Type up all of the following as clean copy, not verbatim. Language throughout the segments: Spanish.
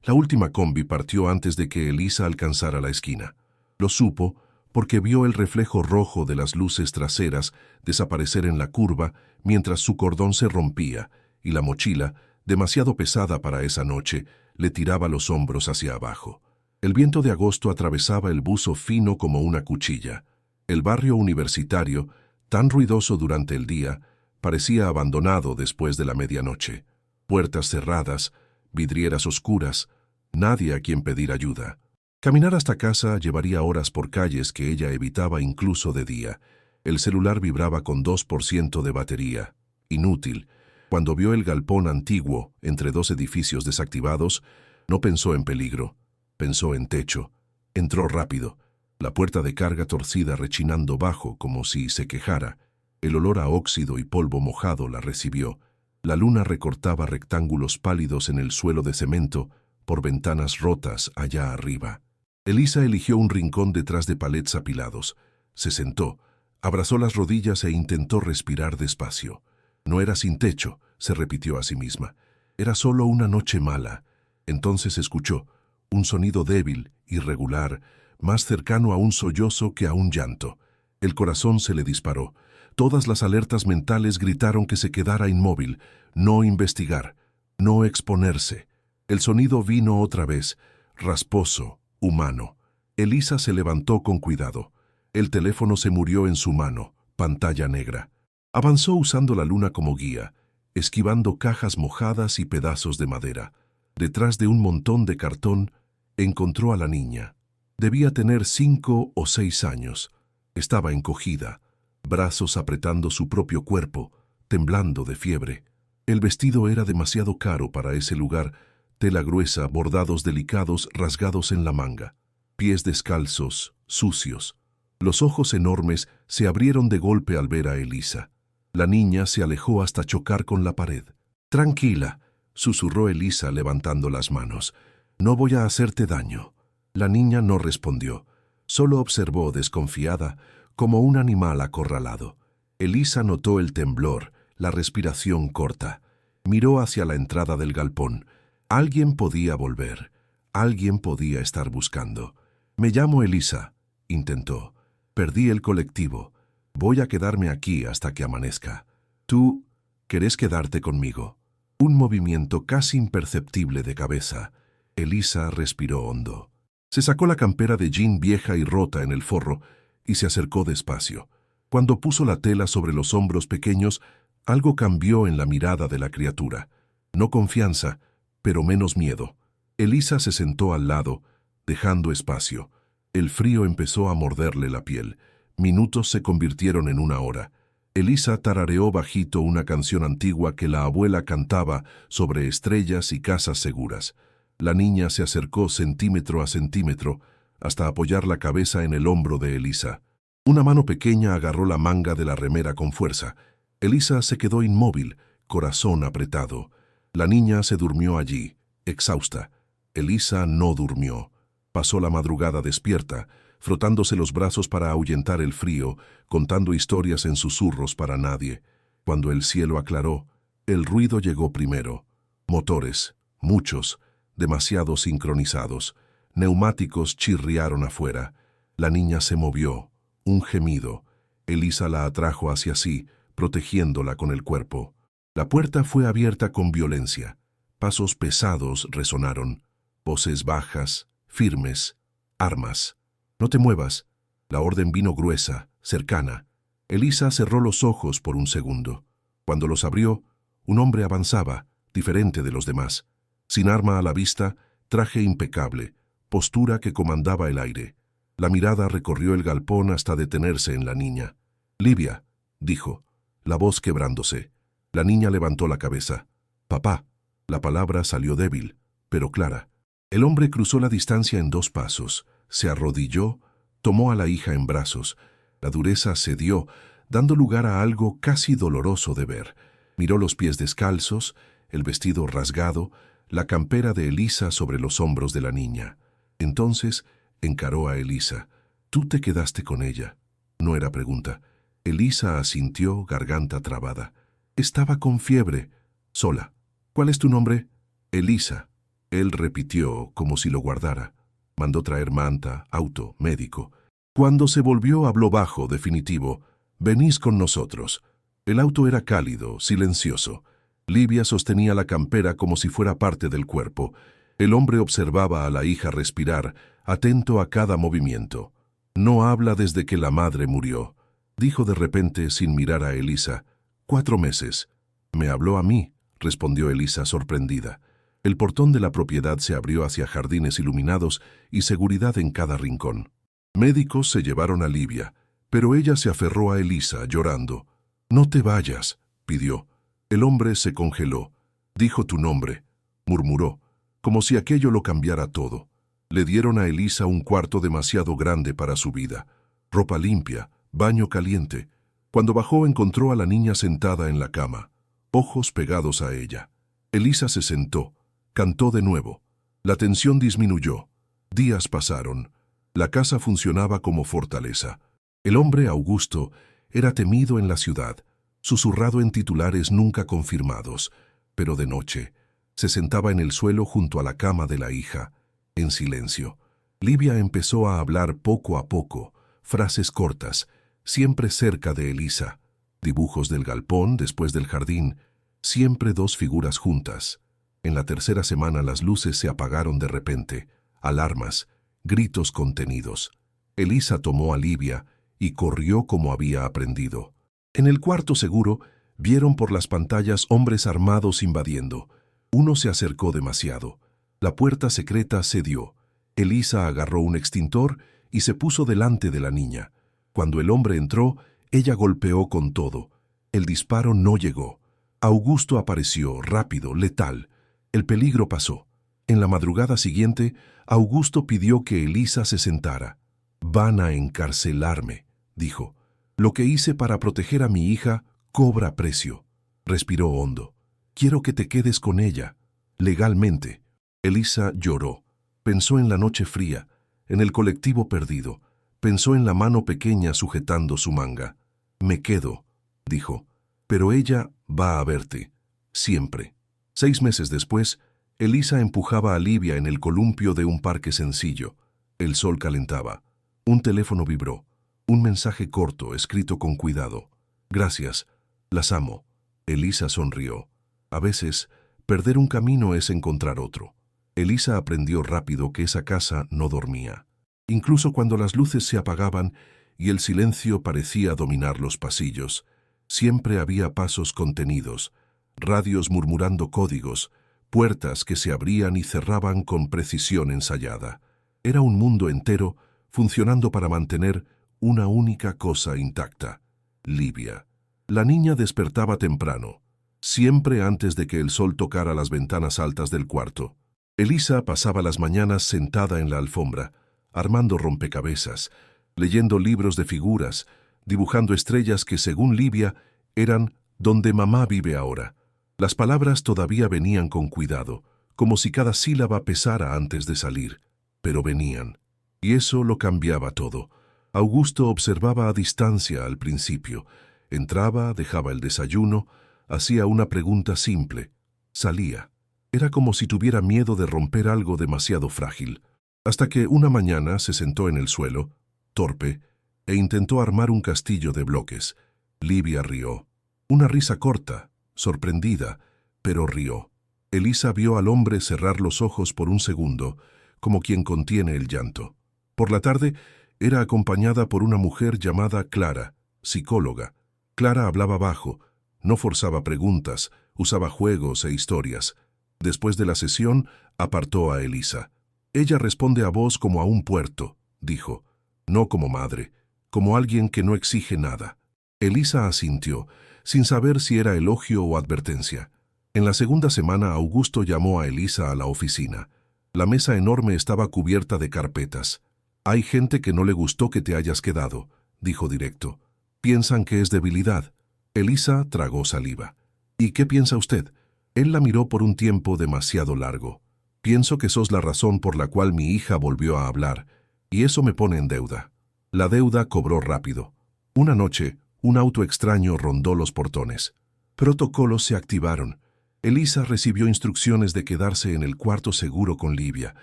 La última combi partió antes de que Elisa alcanzara la esquina. Lo supo porque vio el reflejo rojo de las luces traseras desaparecer en la curva mientras su cordón se rompía y la mochila, demasiado pesada para esa noche, le tiraba los hombros hacia abajo. El viento de agosto atravesaba el buzo fino como una cuchilla. El barrio universitario, tan ruidoso durante el día, parecía abandonado después de la medianoche. Puertas cerradas, vidrieras oscuras, nadie a quien pedir ayuda. Caminar hasta casa llevaría horas por calles que ella evitaba incluso de día. El celular vibraba con 2% de batería. Inútil. Cuando vio el galpón antiguo entre dos edificios desactivados, no pensó en peligro. Pensó en techo. Entró rápido. La puerta de carga torcida rechinando bajo como si se quejara. El olor a óxido y polvo mojado la recibió. La luna recortaba rectángulos pálidos en el suelo de cemento por ventanas rotas allá arriba. Elisa eligió un rincón detrás de palets apilados. Se sentó, abrazó las rodillas e intentó respirar despacio. No era sin techo, se repitió a sí misma. Era solo una noche mala. Entonces escuchó un sonido débil, irregular, más cercano a un sollozo que a un llanto. El corazón se le disparó. Todas las alertas mentales gritaron que se quedara inmóvil, no investigar, no exponerse. El sonido vino otra vez, rasposo, humano. Elisa se levantó con cuidado. El teléfono se murió en su mano, pantalla negra. Avanzó usando la luna como guía, esquivando cajas mojadas y pedazos de madera. Detrás de un montón de cartón, encontró a la niña. Debía tener 5 o 6 años. Estaba encogida, brazos apretando su propio cuerpo, temblando de fiebre. El vestido era demasiado caro para ese lugar, tela gruesa, bordados delicados rasgados en la manga. Pies descalzos, sucios. Los ojos enormes se abrieron de golpe al ver a Elisa. La niña se alejó hasta chocar con la pared. «Tranquila», susurró Elisa levantando las manos. «No voy a hacerte daño». La niña no respondió. Solo observó desconfiada, como un animal acorralado. Elisa notó el temblor, la respiración corta. Miró hacia la entrada del galpón. Alguien podía volver. Alguien podía estar buscando. «Me llamo Elisa», intentó. «Perdí el colectivo. Voy a quedarme aquí hasta que amanezca. ¿Tú querés quedarte conmigo?» Un movimiento casi imperceptible de cabeza. Elisa respiró hondo. Se sacó la campera de jean vieja y rota en el forro y se acercó despacio. Cuando puso la tela sobre los hombros pequeños, algo cambió en la mirada de la criatura. No confianza, pero menos miedo. Elisa se sentó al lado, dejando espacio. El frío empezó a morderle la piel. Minutos se convirtieron en una hora. Elisa tarareó bajito una canción antigua que la abuela cantaba sobre estrellas y casas seguras. La niña se acercó centímetro a centímetro hasta apoyar la cabeza en el hombro de Elisa. Una mano pequeña agarró la manga de la remera con fuerza. Elisa se quedó inmóvil, corazón apretado. La niña se durmió allí, exhausta. Elisa no durmió. Pasó la madrugada despierta, frotándose los brazos para ahuyentar el frío, contando historias en susurros para nadie. Cuando el cielo aclaró, el ruido llegó primero. Motores, muchos, demasiado sincronizados. Neumáticos chirriaron afuera. La niña se movió, un gemido. Elisa la atrajo hacia sí, protegiéndola con el cuerpo. La puerta fue abierta con violencia. Pasos pesados resonaron. Voces bajas, firmes, armas. «No te muevas». La orden vino gruesa, cercana. Elisa cerró los ojos por un segundo. Cuando los abrió, un hombre avanzaba, diferente de los demás. Sin arma a la vista, traje impecable, postura que comandaba el aire. La mirada recorrió el galpón hasta detenerse en la niña. «Livia», dijo, la voz quebrándose. La niña levantó la cabeza. «Papá». La palabra salió débil, pero clara. El hombre cruzó la distancia en 2 pasos. Se arrodilló, tomó a la hija en brazos. La dureza cedió, dando lugar a algo casi doloroso de ver. Miró los pies descalzos, el vestido rasgado, la campera de Elisa sobre los hombros de la niña. Entonces encaró a Elisa. «¿Tú te quedaste con ella?» No era pregunta. Elisa asintió, garganta trabada. «Estaba con fiebre. Sola». «¿Cuál es tu nombre?» «Elisa». Él repitió como si lo guardara. Mandó traer manta, auto, médico. Cuando se volvió habló bajo, definitivo. «Venís con nosotros». El auto era cálido, silencioso. Livia sostenía la campera como si fuera parte del cuerpo. El hombre observaba a la hija respirar, atento a cada movimiento. «No habla desde que la madre murió», dijo de repente sin mirar a Elisa. «4 meses». «Me habló a mí», respondió Elisa sorprendida. El portón de la propiedad se abrió hacia jardines iluminados y seguridad en cada rincón. Médicos se llevaron a Livia, pero ella se aferró a Elisa, llorando. «No te vayas», pidió. El hombre se congeló. «Dijo tu nombre», murmuró, como si aquello lo cambiara todo. Le dieron a Elisa un cuarto demasiado grande para su vida. Ropa limpia, baño caliente. Cuando bajó encontró a la niña sentada en la cama, ojos pegados a ella. Elisa se sentó, cantó de nuevo. La tensión disminuyó. Días pasaron. La casa funcionaba como fortaleza. El hombre Augusto era temido en la ciudad, susurrado en titulares nunca confirmados, pero de noche se sentaba en el suelo junto a la cama de la hija, en silencio. Livia empezó a hablar poco a poco, frases cortas, siempre cerca de Elisa. Dibujos del galpón después del jardín, siempre 2 figuras juntas. En la 3ª semana las luces se apagaron de repente, alarmas, gritos contenidos. Elisa tomó a Livia y corrió como había aprendido. En el cuarto seguro, vieron por las pantallas hombres armados invadiendo. Uno se acercó demasiado. La puerta secreta cedió. Elisa agarró un extintor y se puso delante de la niña. Cuando el hombre entró, ella golpeó con todo. El disparo no llegó. Augusto apareció, rápido, letal. El peligro pasó. En la madrugada siguiente, Augusto pidió que Elisa se sentara. «Van a encarcelarme», dijo. «Lo que hice para proteger a mi hija cobra precio». Respiró hondo. «Quiero que te quedes con ella, legalmente». Elisa lloró. Pensó en la noche fría, en el colectivo perdido. Pensó en la mano pequeña sujetando su manga. «Me quedo», dijo. «Pero ella va a verte, siempre». 6 meses después, Elisa empujaba a Livia en el columpio de un parque sencillo. El sol calentaba. Un teléfono vibró. Un mensaje corto, escrito con cuidado. «Gracias. Las amo». Elisa sonrió. A veces, perder un camino es encontrar otro. Elisa aprendió rápido que esa casa no dormía. Incluso cuando las luces se apagaban y el silencio parecía dominar los pasillos, siempre había pasos contenidos, radios murmurando códigos, puertas que se abrían y cerraban con precisión ensayada. Era un mundo entero funcionando para mantener una única cosa intacta: Livia. La niña despertaba temprano, siempre antes de que el sol tocara las ventanas altas del cuarto. Elisa pasaba las mañanas sentada en la alfombra, armando rompecabezas, leyendo libros de figuras, dibujando estrellas que, según Livia, eran donde mamá vive ahora. Las palabras todavía venían con cuidado, como si cada sílaba pesara antes de salir, pero venían. Y eso lo cambiaba todo. Augusto observaba a distancia al principio. Entraba, dejaba el desayuno, hacía una pregunta simple. Salía. Era como si tuviera miedo de romper algo demasiado frágil. Hasta que una mañana se sentó en el suelo, torpe, e intentó armar un castillo de bloques. Livia rió. Una risa corta, sorprendida, pero rió. Elisa vio al hombre cerrar los ojos por un segundo, como quien contiene el llanto. Por la tarde, era acompañada por una mujer llamada Clara, psicóloga. Clara hablaba bajo, no forzaba preguntas, usaba juegos e historias. Después de la sesión, apartó a Elisa. «Ella responde a vos como a un puerto», dijo. «No como madre, como alguien que no exige nada». Elisa asintió, sin saber si era elogio o advertencia. En la 2ª semana, Augusto llamó a Elisa a la oficina. La mesa enorme estaba cubierta de carpetas. «Hay gente que no le gustó que te hayas quedado», dijo directo. «Piensan que es debilidad». Elisa tragó saliva. «¿Y qué piensa usted?» Él la miró por un tiempo demasiado largo. «Pienso que sos la razón por la cual mi hija volvió a hablar, y eso me pone en deuda». La deuda cobró rápido. Una noche, un auto extraño rondó los portones. Protocolos se activaron. Elisa recibió instrucciones de quedarse en el cuarto seguro con Livia.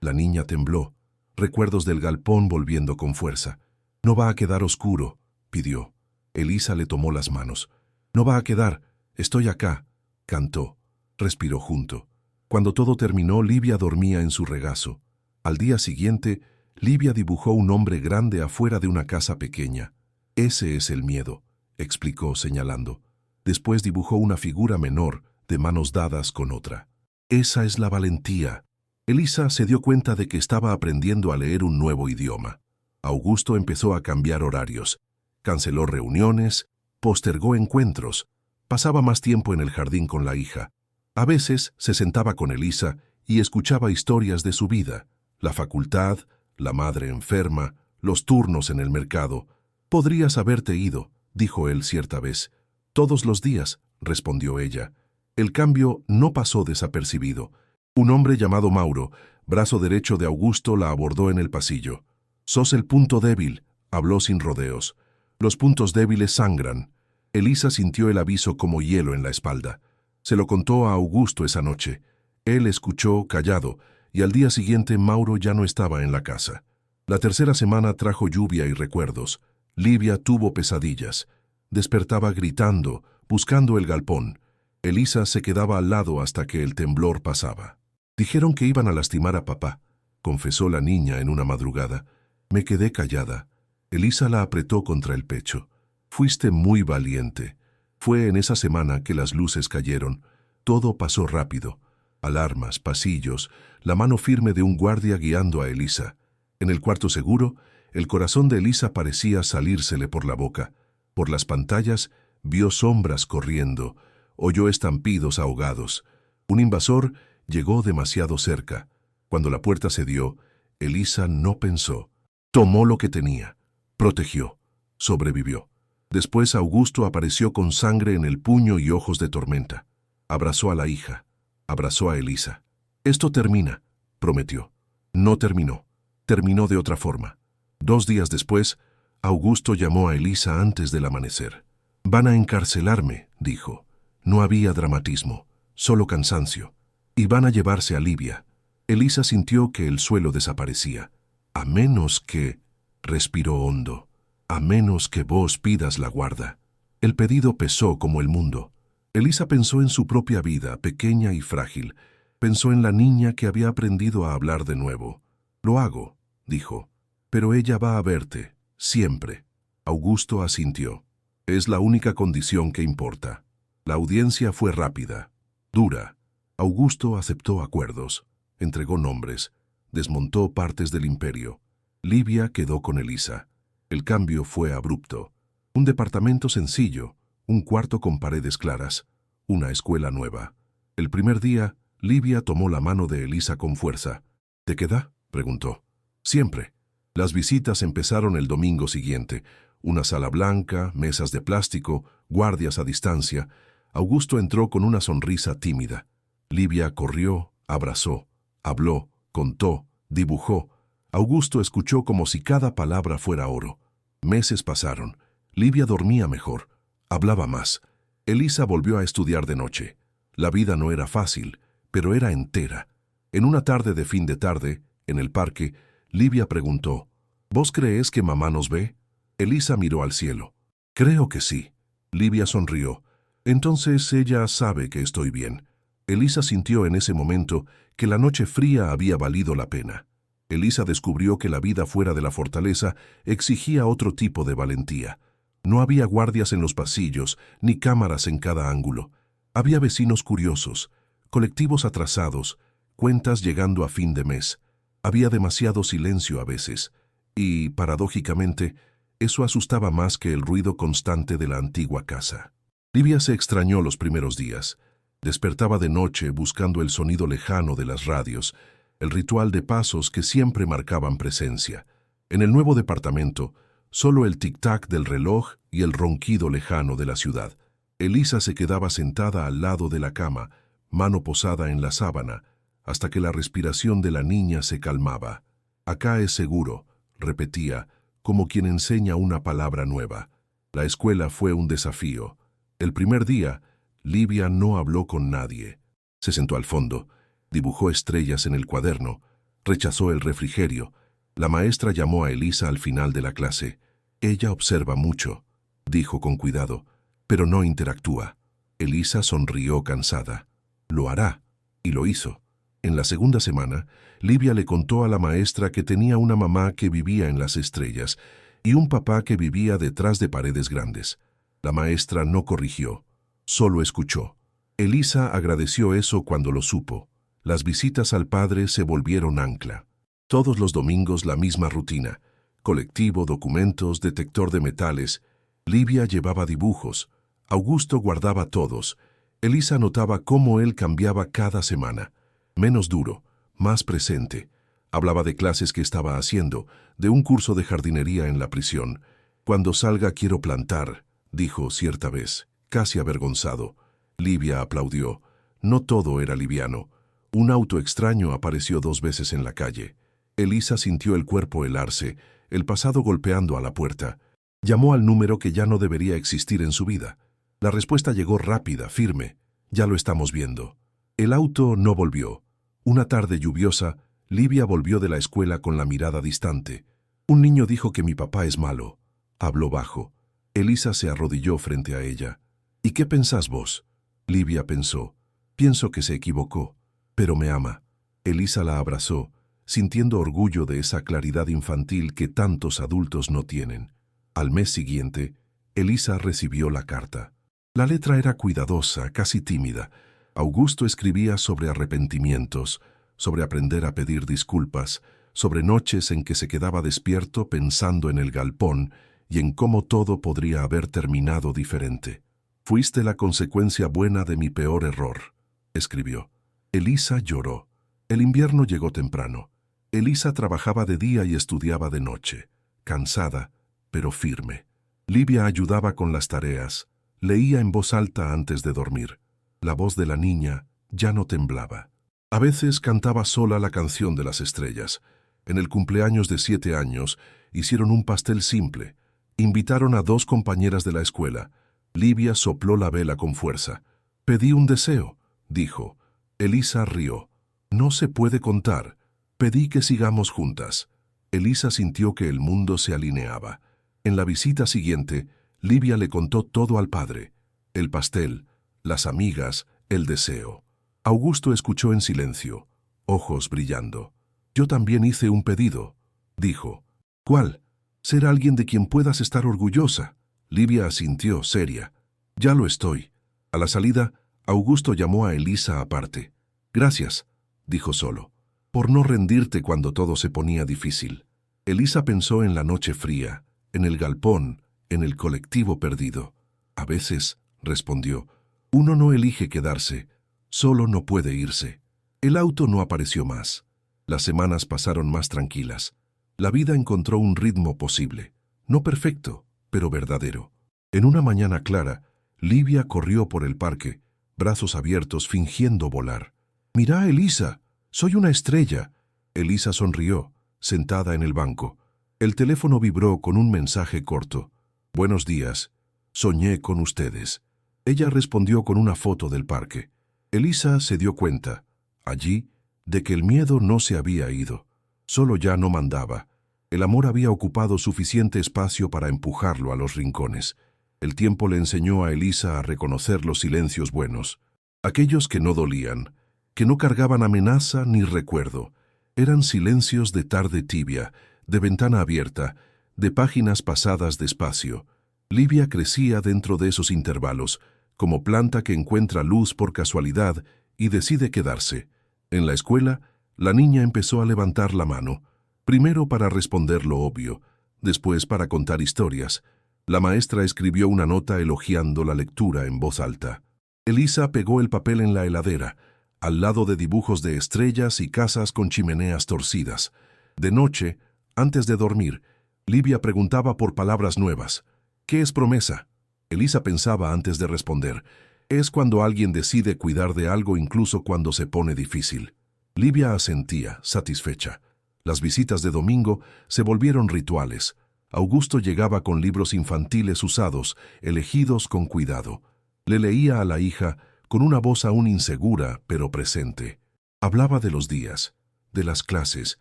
La niña tembló. Recuerdos del galpón volviendo con fuerza. «No va a quedar oscuro», pidió. Elisa le tomó las manos. «No va a quedar, estoy acá», cantó. Respiró junto. Cuando todo terminó, Livia dormía en su regazo. Al día siguiente, Livia dibujó un hombre grande afuera de una casa pequeña. «Ese es el miedo», explicó señalando. Después dibujó una figura menor, de manos dadas con otra. «Esa es la valentía». Elisa se dio cuenta de que estaba aprendiendo a leer un nuevo idioma. Augusto empezó a cambiar horarios. Canceló reuniones, postergó encuentros. Pasaba más tiempo en el jardín con la hija. A veces se sentaba con Elisa y escuchaba historias de su vida. La facultad, la madre enferma, los turnos en el mercado. «Podrías haberte ido», dijo él cierta vez. «Todos los días», respondió ella. El cambio no pasó desapercibido. Un hombre llamado Mauro, brazo derecho de Augusto, la abordó en el pasillo. «Sos el punto débil», habló sin rodeos. «Los puntos débiles sangran». Elisa sintió el aviso como hielo en la espalda. Se lo contó a Augusto esa noche. Él escuchó callado, y al día siguiente Mauro ya no estaba en la casa. La tercera semana trajo lluvia y recuerdos. Livia tuvo pesadillas. Despertaba gritando, buscando el galpón. Elisa se quedaba al lado hasta que el temblor pasaba. «Dijeron que iban a lastimar a papá», confesó la niña en una madrugada. Me quedé callada. Elisa la apretó contra el pecho. «Fuiste muy valiente». Fue en esa semana que las luces cayeron. Todo pasó rápido. Alarmas, pasillos, la mano firme de un guardia guiando a Elisa. En el cuarto seguro, el corazón de Elisa parecía salírsele por la boca. Por las pantallas, vio sombras corriendo, oyó estampidos ahogados. Un invasor llegó demasiado cerca. Cuando la puerta cedió, Elisa no pensó. Tomó lo que tenía. Protegió. Sobrevivió. Después Augusto apareció con sangre en el puño y ojos de tormenta. Abrazó a la hija. Abrazó a Elisa. «Esto termina», prometió. No terminó. Terminó de otra forma. 2 días después, Augusto llamó a Elisa antes del amanecer. «Van a encarcelarme», dijo. No había dramatismo, solo cansancio. «Y van a llevarse a Livia». Elisa sintió que el suelo desaparecía. «A menos que...» respiró hondo. «A menos que vos pidas la guarda». El pedido pesó como el mundo. Elisa pensó en su propia vida, pequeña y frágil. Pensó en la niña que había aprendido a hablar de nuevo. «Lo hago», dijo. «Pero ella va a verte, siempre». Augusto asintió. «Es la única condición que importa». La audiencia fue rápida, dura. Augusto aceptó acuerdos, entregó nombres, desmontó partes del imperio. Livia quedó con Elisa. El cambio fue abrupto. Un departamento sencillo, un cuarto con paredes claras, una escuela nueva. El primer día, Livia tomó la mano de Elisa con fuerza. «¿Te queda?», preguntó. «Siempre». Las visitas empezaron el domingo siguiente. Una sala blanca, mesas de plástico, guardias a distancia. Augusto entró con una sonrisa tímida. Livia corrió, abrazó, habló, contó, dibujó. Augusto escuchó como si cada palabra fuera oro. Meses pasaron. Livia dormía mejor, hablaba más. Elisa volvió a estudiar de noche. La vida no era fácil, pero era entera. En una tarde de fin de tarde, en el parque, Livia preguntó: «¿Vos crees que mamá nos ve?». Elisa miró al cielo. «Creo que sí». Livia sonrió. «Entonces ella sabe que estoy bien». Elisa sintió en ese momento que la noche fría había valido la pena. Elisa descubrió que la vida fuera de la fortaleza exigía otro tipo de valentía. No había guardias en los pasillos, ni cámaras en cada ángulo. Había vecinos curiosos, colectivos atrasados, cuentas llegando a fin de mes. Había demasiado silencio a veces, y, paradójicamente, eso asustaba más que el ruido constante de la antigua casa. Livia se extrañó los primeros días. Despertaba de noche buscando el sonido lejano de las radios, el ritual de pasos que siempre marcaban presencia. En el nuevo departamento, solo el tic-tac del reloj y el ronquido lejano de la ciudad. Elisa se quedaba sentada al lado de la cama, mano posada en la sábana, hasta que la respiración de la niña se calmaba. «Acá es seguro», repetía, como quien enseña una palabra nueva. La escuela fue un desafío. El primer día, Livia no habló con nadie. Se sentó al fondo, dibujó estrellas en el cuaderno, rechazó el refrigerio. La maestra llamó a Elisa al final de la clase. Ella observa mucho, dijo con cuidado, pero no interactúa. Elisa sonrió cansada. Lo hará, y lo hizo. En la segunda semana, Livia le contó a la maestra que tenía una mamá que vivía en las estrellas y un papá que vivía detrás de paredes grandes. La maestra no corrigió, solo escuchó. Elisa agradeció eso cuando lo supo. Las visitas al padre se volvieron ancla. Todos los domingos la misma rutina. Colectivo, documentos, detector de metales. Livia llevaba dibujos. Augusto guardaba todos. Elisa notaba cómo él cambiaba cada semana. Menos duro, más presente. Hablaba de clases que estaba haciendo, de un curso de jardinería en la prisión. Cuando salga quiero plantar, dijo cierta vez, casi avergonzado. Livia aplaudió. No todo era liviano. Un auto extraño apareció 2 veces en la calle. Elisa sintió el cuerpo helarse, el pasado golpeando a la puerta. Llamó al número que ya no debería existir en su vida. La respuesta llegó rápida, firme. Ya lo estamos viendo. El auto no volvió. Una tarde lluviosa, Livia volvió de la escuela con la mirada distante. Un niño dijo que mi papá es malo. Habló bajo. Elisa se arrodilló frente a ella. ¿Y qué pensás vos? Livia pensó. Pienso que se equivocó, pero me ama. Elisa la abrazó, sintiendo orgullo de esa claridad infantil que tantos adultos no tienen. Al mes siguiente, Elisa recibió la carta. La letra era cuidadosa, casi tímida. Augusto escribía sobre arrepentimientos, sobre aprender a pedir disculpas, sobre noches en que se quedaba despierto pensando en el galpón y en cómo todo podría haber terminado diferente. Fuiste la consecuencia buena de mi peor error, escribió. Elisa lloró. El invierno llegó temprano. Elisa trabajaba de día y estudiaba de noche, cansada, pero firme. Livia ayudaba con las tareas, leía en voz alta antes de dormir. La voz de la niña ya no temblaba. A veces cantaba sola la canción de las estrellas. En el cumpleaños de 7 años hicieron un pastel simple. Invitaron a 2 compañeras de la escuela. Livia sopló la vela con fuerza. Pedí un deseo, dijo. Elisa rió. No se puede contar. Pedí que sigamos juntas. Elisa sintió que el mundo se alineaba. En la visita siguiente, Livia le contó todo al padre. El pastel, las amigas, el deseo. Augusto escuchó en silencio, ojos brillando. Yo también hice un pedido, dijo. ¿Cuál? Ser alguien de quien puedas estar orgullosa. Livia asintió, seria. Ya lo estoy. A la salida, Augusto llamó a Elisa aparte. Gracias, dijo solo, por no rendirte cuando todo se ponía difícil. Elisa pensó en la noche fría, en el galpón, en el colectivo perdido. A veces, respondió, uno no elige quedarse, solo no puede irse. El auto no apareció más. Las semanas pasaron más tranquilas. La vida encontró un ritmo posible, no perfecto, pero verdadero. En una mañana clara, Livia corrió por el parque, brazos abiertos fingiendo volar. «Mirá, Elisa, soy una estrella». Elisa sonrió, sentada en el banco. El teléfono vibró con un mensaje corto. «Buenos días. Soñé con ustedes». Ella respondió con una foto del parque. Elisa se dio cuenta, allí, de que el miedo no se había ido. Solo ya no mandaba. El amor había ocupado suficiente espacio para empujarlo a los rincones. El tiempo le enseñó a Elisa a reconocer los silencios buenos. Aquellos que no dolían, que no cargaban amenaza ni recuerdo. Eran silencios de tarde tibia, de ventana abierta, de páginas pasadas despacio. Livia crecía dentro de esos intervalos, como planta que encuentra luz por casualidad y decide quedarse. En la escuela, la niña empezó a levantar la mano, primero para responder lo obvio, después para contar historias. La maestra escribió una nota elogiando la lectura en voz alta. Elisa pegó el papel en la heladera, al lado de dibujos de estrellas y casas con chimeneas torcidas. De noche, antes de dormir, Livia preguntaba por palabras nuevas. ¿Qué es promesa? Elisa pensaba antes de responder. Es cuando alguien decide cuidar de algo incluso cuando se pone difícil. Livia asentía, satisfecha. Las visitas de domingo se volvieron rituales. Augusto llegaba con libros infantiles usados, elegidos con cuidado. Le leía a la hija con una voz aún insegura, pero presente. Hablaba de los días, de las clases,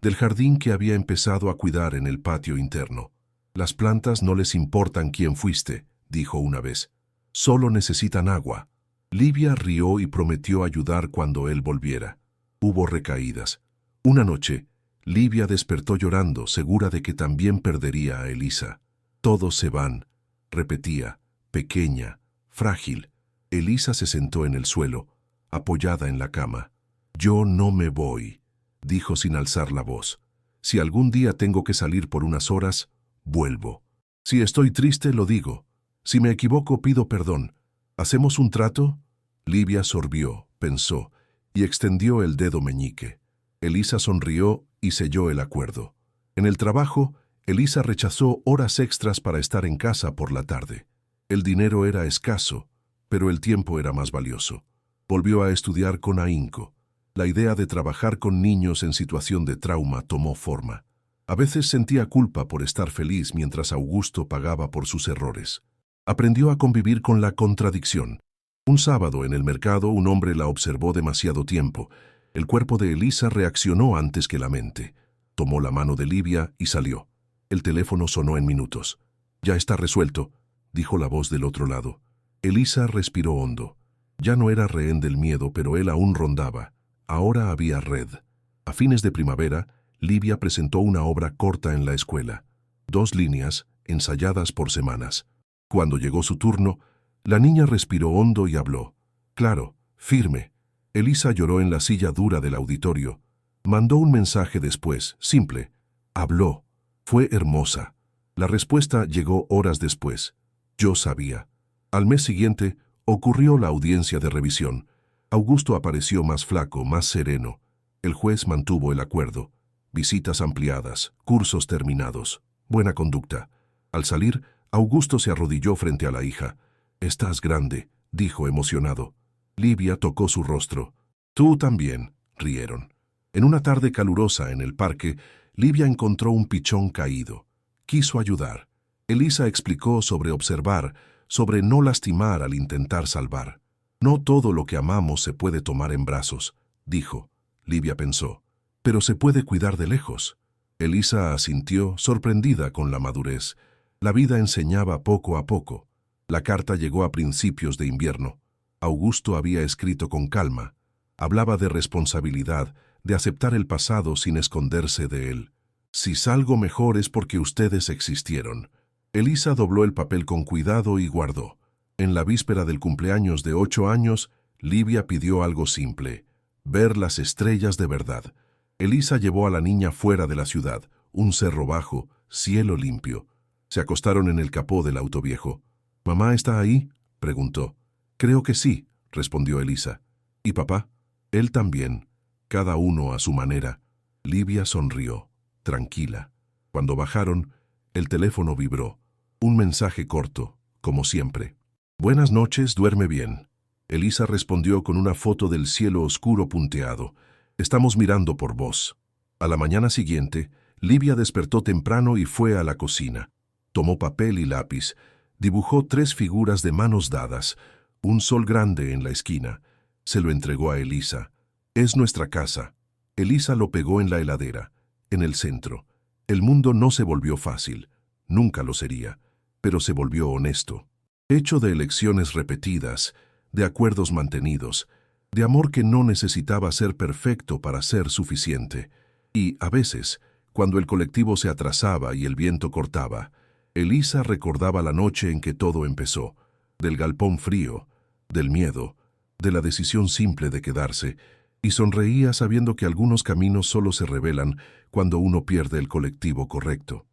del jardín que había empezado a cuidar en el patio interno. Las plantas no les importan quién fuiste, dijo una vez. Solo necesitan agua. Livia rió y prometió ayudar cuando él volviera. Hubo recaídas. Una noche, Livia despertó llorando, segura de que también perdería a Elisa. Todos se van, repetía, pequeña, frágil. Elisa se sentó en el suelo, apoyada en la cama. Yo no me voy, dijo sin alzar la voz. Si algún día tengo que salir por unas horas, vuelvo. Si estoy triste, lo digo. Si me equivoco, pido perdón. ¿Hacemos un trato? Livia sorbió, pensó, y extendió el dedo meñique. Elisa sonrió y selló el acuerdo. En el trabajo, Elisa rechazó horas extras para estar en casa por la tarde. El dinero era escaso, pero el tiempo era más valioso. Volvió a estudiar con ahínco. La idea de trabajar con niños en situación de trauma tomó forma. A veces sentía culpa por estar feliz mientras Augusto pagaba por sus errores. Aprendió a convivir con la contradicción. Un sábado en el mercado un hombre la observó demasiado tiempo. El cuerpo de Elisa reaccionó antes que la mente. Tomó la mano de Livia y salió. El teléfono sonó en minutos. «Ya está resuelto», dijo la voz del otro lado. Elisa respiró hondo. Ya no era rehén del miedo, pero él aún rondaba. Ahora había red. A fines de primavera, Livia presentó una obra corta en la escuela. 2 líneas, ensayadas por semanas. Cuando llegó su turno, la niña respiró hondo y habló. Claro, firme. Elisa lloró en la silla dura del auditorio. Mandó un mensaje después, simple. Habló. Fue hermosa. La respuesta llegó horas después. Yo sabía. Al mes siguiente, ocurrió la audiencia de revisión. Augusto apareció más flaco, más sereno. El juez mantuvo el acuerdo. Visitas ampliadas, cursos terminados, buena conducta. Al salir, Augusto se arrodilló frente a la hija. «Estás grande», dijo emocionado. Livia tocó su rostro. «Tú también», rieron. En una tarde calurosa en el parque, Livia encontró un pichón caído. Quiso ayudar. Elisa explicó sobre observar, sobre no lastimar al intentar salvar. «No todo lo que amamos se puede tomar en brazos», dijo. Livia pensó. «Pero se puede cuidar de lejos». Elisa asintió, sorprendida con la madurez. La vida enseñaba poco a poco. La carta llegó a principios de invierno. Augusto había escrito con calma. Hablaba de responsabilidad, de aceptar el pasado sin esconderse de él. «Si salgo mejor es porque ustedes existieron». Elisa dobló el papel con cuidado y guardó. En la víspera del cumpleaños de 8 años, Livia pidió algo simple: ver las estrellas de verdad. Elisa llevó a la niña fuera de la ciudad, un cerro bajo, cielo limpio. Se acostaron en el capó del auto viejo. «¿Mamá está ahí?», preguntó. «Creo que sí», respondió Elisa. «¿Y papá?». «Él también, cada uno a su manera». Livia sonrió, tranquila. Cuando bajaron, el teléfono vibró. Un mensaje corto, como siempre. «Buenas noches, duerme bien». Elisa respondió con una foto del cielo oscuro punteado. «Estamos mirando por vos». A la mañana siguiente, Livia despertó temprano y fue a la cocina. Tomó papel y lápiz. Dibujó 3 figuras de manos dadas, un sol grande en la esquina. Se lo entregó a Elisa. «Es nuestra casa». Elisa lo pegó en la heladera, en el centro. El mundo no se volvió fácil, nunca lo sería, pero se volvió honesto. Hecho de elecciones repetidas, de acuerdos mantenidos, de amor que no necesitaba ser perfecto para ser suficiente. Y, a veces, cuando el colectivo se atrasaba y el viento cortaba, Elisa recordaba la noche en que todo empezó, del galpón frío, del miedo, de la decisión simple de quedarse, y sonreía sabiendo que algunos caminos solo se revelan cuando uno pierde el colectivo correcto.